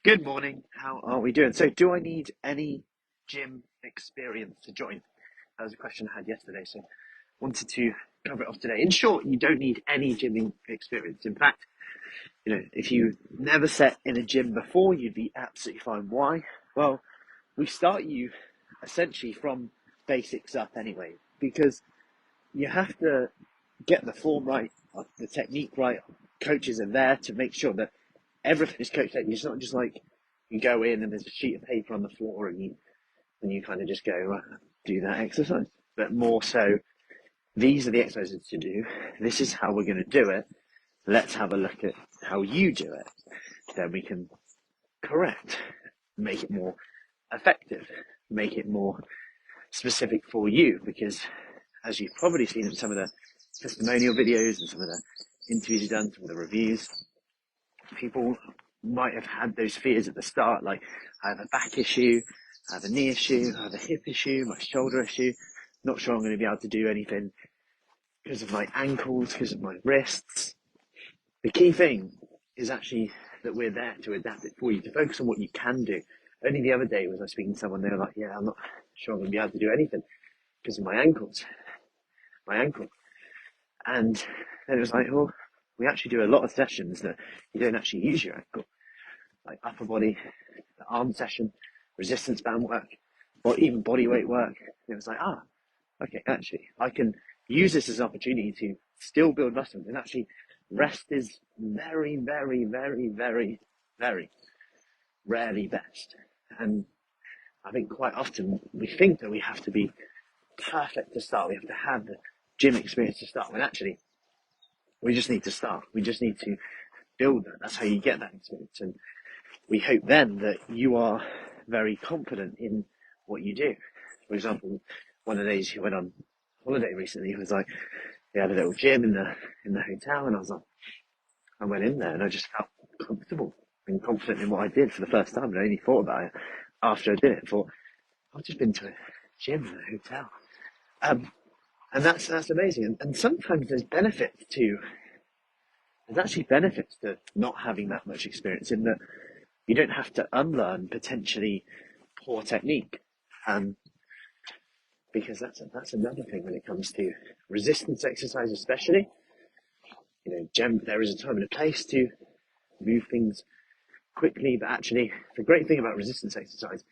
Good morning. How are we doing? So, do I need any gym experience to join? That was a question I had yesterday, so wanted to cover it off today. In short, you don't need any gym experience. In fact, if you never set in a gym before, you'd be absolutely fine. Why? Well, we start you essentially from basics up anyway, because you have to get the form right, the technique right. Coaches are there to make sure that everything is coached out. It's not just like you go in and there's a sheet of paper on the floor and you kind of just go, right, do that exercise. But more so, these are the exercises to do. This is how we're going to do it. Let's have a look at how you do it. Then we can correct, make it more effective, make it more specific for you. Because as you've probably seen in some of the testimonial videos and some of the interviews you've done, some of the reviews, people might have had those fears at the start, like I have a back issue, I have a knee issue, I have a hip issue, my shoulder issue, not sure I'm going to be able to do anything because of my ankles, because of my wrists. The key thing is actually that we're there to adapt it for you, to focus on what you can do. Only the other day was I speaking to someone, they were like, yeah, I'm not sure I'm going to be able to do anything because of my ankle. And then it was like, well, we actually do a lot of sessions that you don't actually use your ankle, like upper body, the arm session, resistance band work, or even body weight work. And it was like, okay, actually, I can use this as an opportunity to still build muscle. And actually, rest is very, very, very, very, very rarely best. And I think quite often we think that we have to be perfect to start. We have to have the gym experience to start, when actually we just need to start. We just need to build that. That's how you get that experience. And we hope then that you are very confident in what you do. For example, one of the days he went on holiday recently, he was like, they had a little gym in the hotel, and I was like, I went in there and I just felt comfortable and confident in what I did for the first time. And I only thought about it after I did it. I thought, I've just been to a gym in a hotel. And that's amazing. And sometimes there's actually benefits to not having that much experience, in that you don't have to unlearn potentially poor technique. Because that's another thing when it comes to resistance exercise, especially. There is a time and a place to move things quickly, but actually the great thing about resistance exercise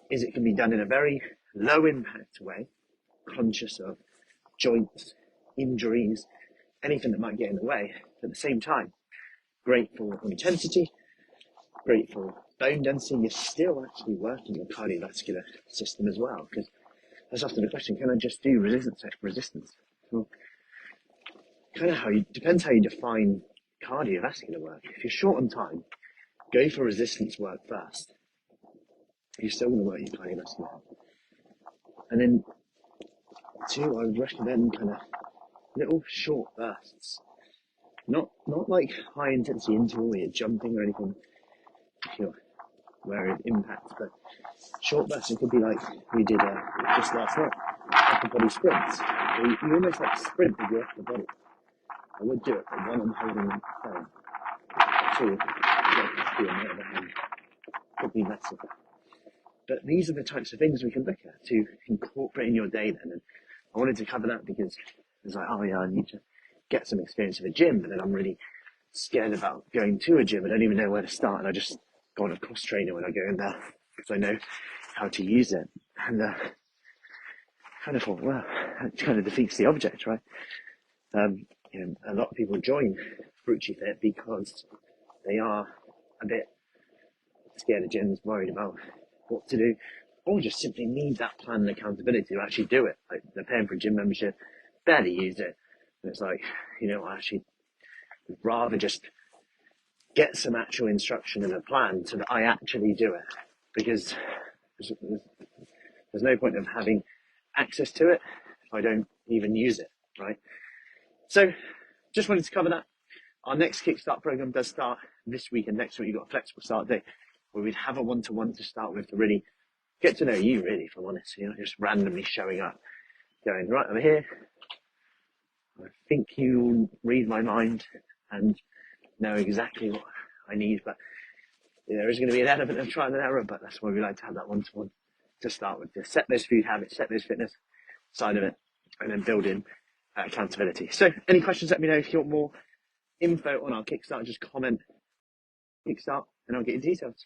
is it can be done in a very low impact way, conscious of joints, injuries, anything that might get in the way. At the same time, great for intensity, great for bone density. You're still actually working your cardiovascular system as well, because that's often the question, can I just do resistance? Well, depends how you define cardiovascular work. If you're short on time, go for resistance work first. You're still going to work your cardiovascular. And then two, I would recommend kind of little short bursts. Not like high intensity interval where you're jumping or anything if you're wary of impact, but short bursts. It could be like we did just last night, upper body sprints. You almost like sprint with your upper body. I would do it, but one, I'm holding the phone. Two, you on the other hand, could be less of that. But these are the types of things we can look at to incorporate in your day then. And I wanted to cover that because it's like, oh yeah, I need to get some experience in the gym, but then I'm really scared about going to a gym. I don't even know where to start, and I just go on a cross trainer when I go in there because I know how to use it. And kind of thought, well, that kind of defeats the object, right? A lot of people join Fruci Fit because they are a bit scared of gyms, worried about what to do, or just simply need that plan and accountability to actually do it. Like, they're paying for a gym membership, barely use it, and it's like, I actually would rather just get some actual instruction and a plan so that I actually do it, because there's no point of having access to it if I don't even use it, right? So just wanted to cover that. Our next Kickstart program does start this week, and next week you've got a flexible start date where we'd have a one-to-one to start with to really get to know you, really, if I'm honest. Just randomly showing up, going, right, I'm here. I think you'll read my mind and know exactly what I need, but there is going to be an element of trial and error, but that's why we like to have that one-to-one to start with. To set those food habits, set those fitness side of it, and then build in accountability. So any questions, let me know. If you want more info on our Kickstart, just comment Kickstart and I'll get you details.